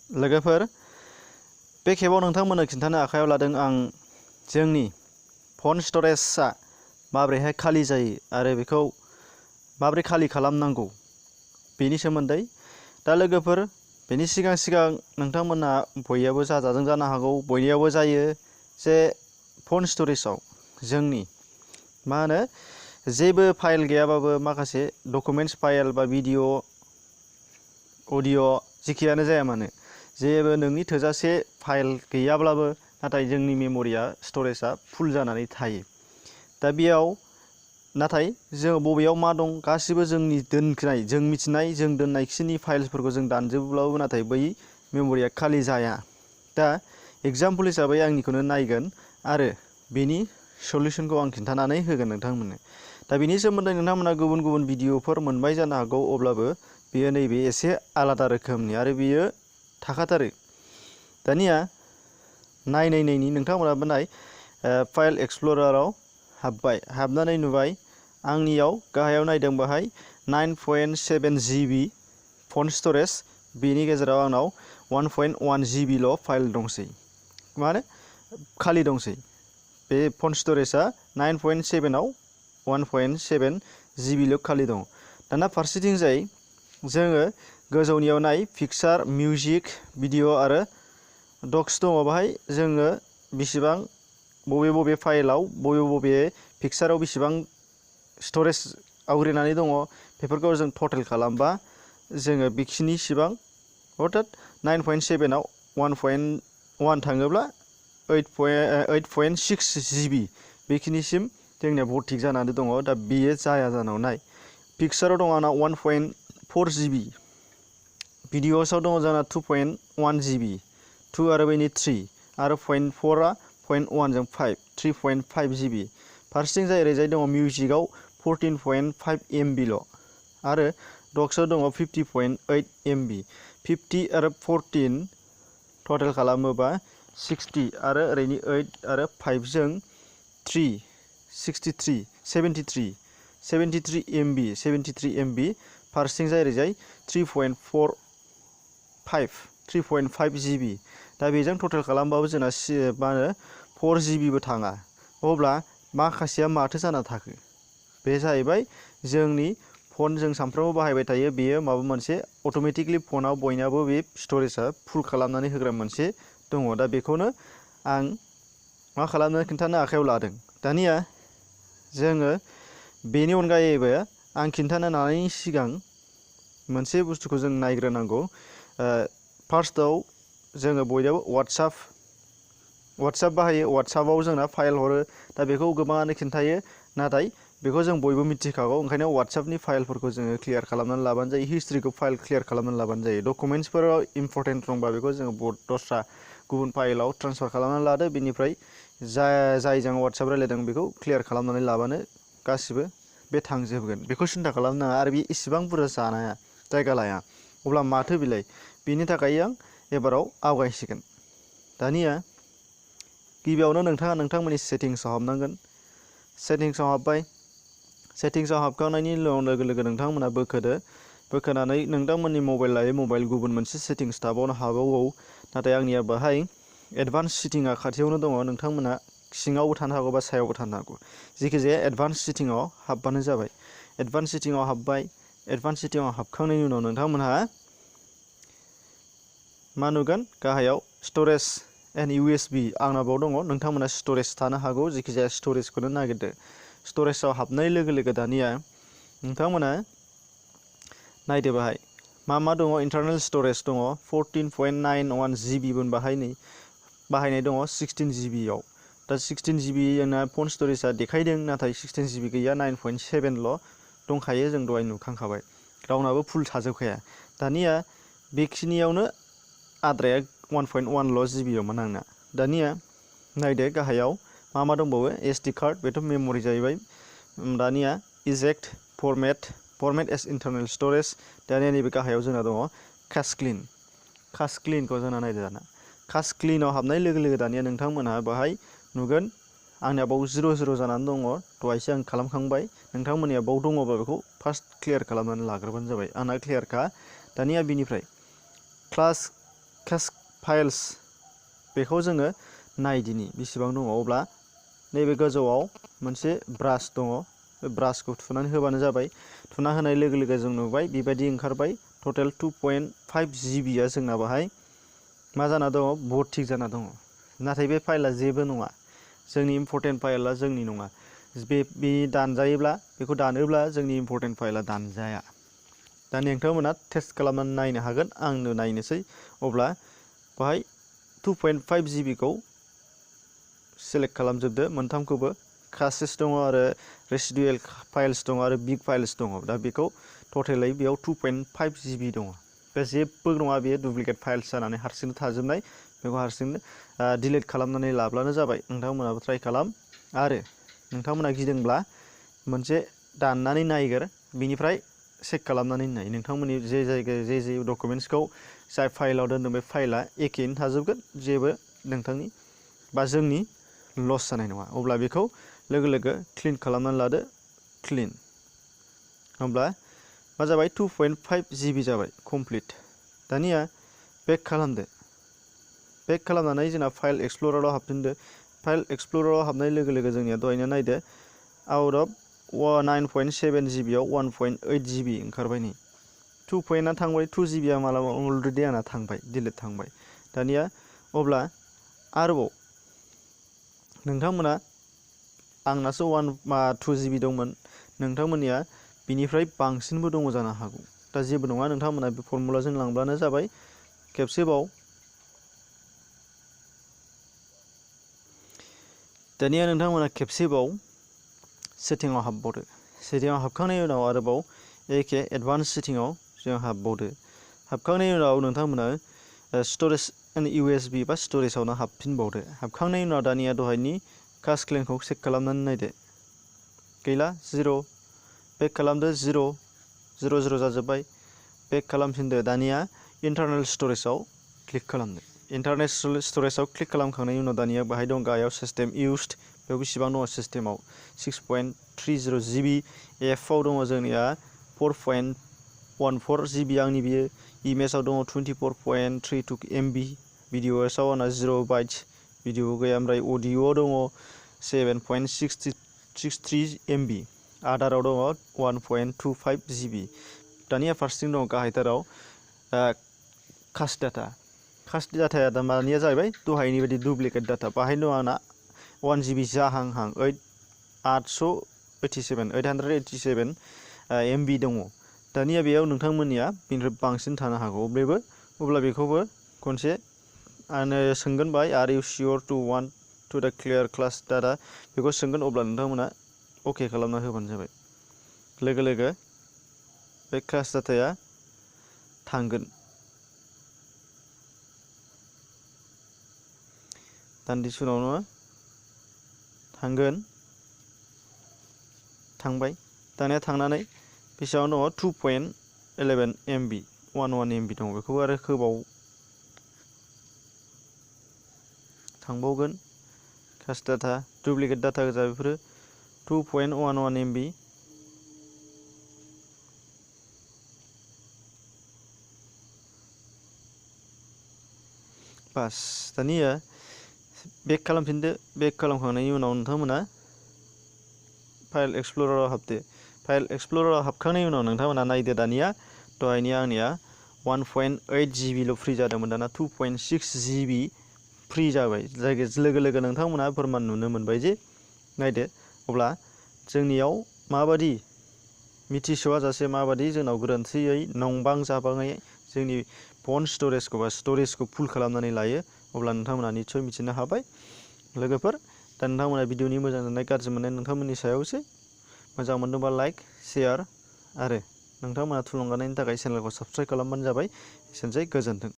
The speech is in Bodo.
लोगोफोर बे खेबाव नोंथांमोननो खिन्थानो आखायाव लादों आं जोंनि फन स्टरेजआ माबोरैहाय खालि जायो आरो बेखौ माबोरै खालि खालामनांगौ बेनि सोमोन्दै। दा लोगोफोर बेनि सिगां नोंथांमोना बययावबो जाजादों जानो हागौ, बयनियावबो जायो जे फन स्टरेजाव जोंनि मा होनो जेबो फाइल गैयाबाबो माखासे डकुमेन्ट्स फाइल बा भिडिअ अडिअ जिखियानो जाया मानो जेबो नोंनि थोजासे फाइल गैयाब्लाबो नाथाय जोंनि मेम'रिया स्टरेजआ फुल जानानै थायो। दा बेयाव नाथाय जों बबेयाव मा दं गासिबो जोंनि दोननाय जों मिथिनाय जों दोननायखिनि फाइल्सफोरखौ जों दानजोबोब्लाबो नाथाय बै मेम'रिया खालि जाया। दा एग्जाम्पोल हिसाबै आंनिखौनो नायगोन आरो बेनि सलुसनखौ आं खिन्थानानै होगोन नोंथांमोननो। दा बेनि सोमोन्दै नोंथांमोना गुबुन गुबुन भिडिअफोर मोनबाय जानो हागौ, अब्लाबो बेयो नैबे एसे आलादा रोखोमनि आरो बेयो थाखाथारो। दानिया नायनायनि नोंथांमोनाबो नाय फाइल एक्सप्लराराव हाबनानै नुबाय आंनियाव गाहायाव नायदों बाहाय 9.7 GB फन स्टरेज, बेनि गेजेराव आंनाव 1.1 GBल' फाइल दंसै, माने खालि दंसै। बे फन स्टरेजआ 9.7आव 1.7 GBल' खालि दं। दाना फारसेथिंजाय जोङो गोजौनियाव नाय पिक्सार, मिउजिक, भिडिअ आरो डक्स दङ। बाहाय जोङो बेसेबां बबे फाइलाव बबे पिक्साराव बेसेबां स्टरेज आवग्रिनानै दङ बेफोरखौ जों टटेल खालामबा जोङो बेखिनिसिबां अर्थात 9.7आव 1.1 थाङोब्ला 8.6 GB बेखिनिसिम जोंनिया भर्ति जानानै दङ। दा बेयो जाया जानाव नाय पिक्साराव दङ आंना 1.4 GB, भिडिअसआव दङ जोंना 2.1 GB, 2 आरो बैनि 3 आरो 0.4आ 0.1 जों 5, 3.5 GB। फारसेथिं जाय ओरैजाय दङ मिउजिकआव 14.5 MBल' आरो डक्सआव दङ 50.8 MB। 50 आरो 14 टटेल खालामोबा 60 आरो ओरैनि 8 आरो 5 जों 3, 73 MB, 73 MB। फारसेथिं जाय ओरैजाय 3.5 GB। दा बेजों टटेल खालामबाबो जोंना मा होनो 4 GBबो थाङा। अब्ला माखासेया माथो जाना थाखो? बे जाहैबाय जोंनि फन जों सानफ्रामबो बाहायबाय थायो, बेयो माबा मोनसे अट'मेटिकलि फनाव बयनाबो बे स्टरेजआ फुल खालामनानै होग्रा मोनसे दङ। दा बेखौनो आं मा खालामनो खिन्थानो आखायाव लादों। दानिया जोङो बेनि अनगायैबो आं खिन्थानो लानायनि सिगां मोनसे बुस्थुखौ जों नायग्रोनांगौ। फार्स्टआव जोङो बयनाबो वाट्साप बाहायो, वाट्सापाव जोंना फाइल हरो। दा बेखौ गोबाङानो खिन्थायो, नाथाय बेखौ जों बयबो मिथिखागौ। ओंखायनो वाट्सापनि फाइलफोरखौ जोङो क्लियार खालामनानै लाबानो जायो, हिस्ट्रिखौ फाइल क्लियार खालामनानै लाबानो जायो। डकुमेन्ट्सफोराव इम्परटेन्ट दंबा बेखौ जोङो दस्रा गुबुन फाइलाव ट्रान्सफार खालामनानै लादो, बेनिफ्राय जायजों वाट्साप रायलायदों बेखौ क्लियार खालामनानै लाबानो गासिबो बे थांजोबगोन। बेखौ सिन्था खालामनाङा आरो बे इसेबां बुरजा जायगा लाया। अब्ला माथो बिलाय, बेनि थाखाय आं एबाराव आवगायसिगोन। दानिया गिबियावनो नोंथाङा नोंथांमोननि सेटिंसआव हाबनांगोन। सेटिंसआव हाबबाय, सेटिंसआव हाबखांनायनि लोगो लोगो नोंथांमोना बोखोनानै नोंथांमोननि मबाइल लायै मबाइल गुबुन मोनसे सेटिंस थाबावनो हागौ। नाथाय आंनिया बाहाय एडभान्स सेटिंआ खाथियावनो दङ। नोंथांमोना सिङावबो थानो हागौ बा सायावबो थानो हागौ। जिखिजाया एडभान्स सेटिंआव हाबबानो जाबाय। एडभान्स सेटिंआव हाबबाय। एडभान्स सेटिंआव हाबखांनायनि उनाव नोंथांमोनहा मा नुगोन? गाहायाव स्टरेज एन्ड USB आंना बाव दङ। नोंथांमोना स्टरेज थानो हागौ, जिखिजाया स्टरेजखौनो नागिरदो। स्टरेजआव हाबनाय लोगो लोगो दानिया नोंथांमोना नायदो बाहाय मा दङ। इन्टारनेल स्टरेज दङ 14.91 GB बाहायनाय दङ 16 GBआव। दा 16 GB जोंना फन स्टरेजआ देखायदों, नाथाय 16 GB गैया, 9.7ल' दंखायो। जों दहाय नुखांखाबाय, रावनाबो फुल थाजोबखाया। दानिया बेखिनियावनो आद्राया 1.1ल' GBआवमोन आंना। दानिया नायदो गाहायाव मा दंबावो। SD कार्ड, बेथ' मेम'रि जाहैबाय। दानिया eject format S eternal storage. दानिया नैबे गाहायाव जोंना दङ काश क्लिनखौ जोंना नायदो। दाना काश क्लिनाव हाबनाय लोगो लोगो दानिया नोंथांमोनहा बाहाय नुगोन आंनिया बाव 0 जानानै दङ। दहायसो आं खालामखांबाय। नोंथांमोननिया बाव दङबा बेखौ फार्स्ट क्लियार खालामनानै लाग्रोबानो जाबाय। आंना क्लियारखा। दानिया बिनिफ्राय कैश फाइल्स बेखौ जोङो नायदिनि बेसेबां दङ। अब्ला नैबे गोजौआव मोनसे ब्रास दङ, बे ब्रासखौ थुनानै होबानो जाबाय। थुना होनाय लोगो लोगो जों नुबाय बेबायदि ओंखारबाय। टटेल 2.5 GB जोंना बाहाय मा जाना दङ, भर्ति जाना दङ। नाथाय बे फाइला जेबो नङा, जोंनि इम्पर्टेन्ट फाइला जोंनि नङा। बे दानजायोब्ला, बेखौ दानोब्ला जोंनि इम्पर्टेन्ट फाइला दानजाया। दा नोंथांमोना टेस्ट खालामनानै नायनो हागोन, आंनो नायनोसै। अब्ला बाहाय 2.5 GB खौ सेलेक्ट खालामजोबदो, मोनथामखौबो। क्रासेस दङ आरो रेसिडुयेल फाइल्स दङ आरो बिग फाइल्स दङ। दा बेखौ टटेलै बेयाव 2.5 GB दङ। बे जेबो नङा, बेयो डुप्लिकेट फाइल्स जानानै हारसिंनो थाजोबनाय। बेखौ हारसिंनो डिलिट खालामनानै लाब्लानो जाबाय। नोंथांमोनाबो ट्राइ खालाम। आरो नोंथांमोना गिदोंब्ला मोनसे दाननानै नायगोर, बिनिफ्राय चेक खालामनानै नाय। नोंथांमोननि जे जायगायाव जे डकुमेन्ट्सखौ जाय फाइलाव दोनदों बे फाइला एखेयैनो थाजोबगोन, जेबो नोंथांनि बा जोंनि लस जानाय नङा। अब्ला बेखौ लोगो लोगो क्लिन खालामनानै लादो, क्लिन। होमब्ला मा जाबाय, 2.5 GB जाबाय कमप्लिट। दानिया बेक खालामदो। बेक खालामनानै जोंना फाइल एक्सप्लराराव हाबफिनदो। फाइल एक्सप्लराराव हाबनाय लोगो लोगो जोंनिया दहायनो नायदो, आउट अफ 9.7 GB आव 1.8 GB ओंखारबाय। नै 2 थांबाय, 2 GB मालाबा अलरेडि आंना थांबाय, डिलिट थांबाय। दानिया अब्ला आरोबाव नोंथांमोना, आंनासो 2 GB दंमोन, नोंथांमोननिया बिनिफ्राय बांसिनबो दङ जानो हागौ। दा जेबो नङा, नोंथांमोना बे फर्मुलाजों लांब्लानो जाबाय। खेबसेबाव दानिया नोंथांमोना खेबसेबाव सेटिंआव हाबबावदो। सेटिंआव हाबखांनायनि उनाव आरोबाव एखे एडभान्स सेटिंआव जों हाबबावदो। हाबखांनायनि उनाव नोंथांमोना स्ट'रेज USB बा स्ट'रेजावनो हाबफिनबावदो। हाबखांनायनि उनाव दानिया दहायनि काश क्लेनखौ चेक खालामनानै नायदो, गैला, 0। बेक खालामदो, 0 जाजोब्बाय। बेक खालामफिनदो। दानिया इन्टारनेल स्ट'रेजाव क्लिक खालामदो। इन्टारनेल स्ट'रेजाव क्लिक खालामखांनायनि उनाव दानिया बाहाय दं गाहायाव सिस्टेम इउज्ड, बेयाव बेसेबां दङ सिस्टेमाव 6.30 GB। एफआव दङ जोंनिया 4.14 GB, आंनि बियो। इमेजाव दङ 24.32 MB। भिडिअसआव आंना 0 बाइट्स, भिडिअ गैया। ओमफ्राय अडिअ'आव दङ 7.63 MB। आदाराव दङ 1.25 GB। दानिया फारसेथिं दङ गाहायथाराव काश डाटा। काश डाटाया दा मानिया जाहैबाय दहायनि बायदि डुप्लिकेट डाटा। बाहाय दं आंना 1 GB जाहांहां, 887 MB दङ। दानिया बेयाव नोंथांमोननिया बेनिफ्राय बांसिन थानो हागौ। अब्ला बेखौबो खनसे आङो सोंगोन बाय, are you sure to want to the clear class data, बेखौ सोंगोन। अब्ला नोंथांमोना अके खालामना होबानो जाबाय। लोगो लोगो बे क्लास डाटाया थांगोन। दान्दिसे उनावनो थांगोन। थांबाय। दानिया थांनानै बेसेबां दङ, 2.11 MB, 11 MB दङ। बेखौबो आरो होबाव थांबावगोन। काश डाटा, डुप्लिकेट डाटा गोजा बेफोरो। 2.11 MB। बास। दानिया बेक खालामफिनदो। बेक खालामखांनायनि उनाव नोंथांमोना फाइल एक्सप्लराराव हाबदो। फाइल एक्सप्लराराव हाबखांनायनि उनाव नोंथांमोना नायदो, दानिया दहायनि आंनिया 1.8 GBल' फ्रि जादोंमोन, दाना 2.6 GB फ्रि जाबाय। लोगो लोगो नोंथांमोना फोरमान नुनो मोनबाय जे, नायदो। अब्ला जोंनियाव माबादि मिथिस'आ जासे माबादि जोंनाव गोरोन्थियै नंबां जाबाङै जोंनि फन स्ट'रेजखौ फुल खालामनानै लायो। अब्ला नोंथांमोना निस्सय मिथिनो हाबाय। लोगोफोर, दा नोंथांमोना भिडिअनि मोजां मोननाय गाज्रि मोननाय नोंथांमोननि सायावसै। मोजां मोनदोंबा लाइक, शेयार आरो नोंथांमोना थुलुंगानायनि थाखाय चेनेलखौ साबस्क्राइब खालामबानो जाबाय। एसेनोसै, गोजोन्थों।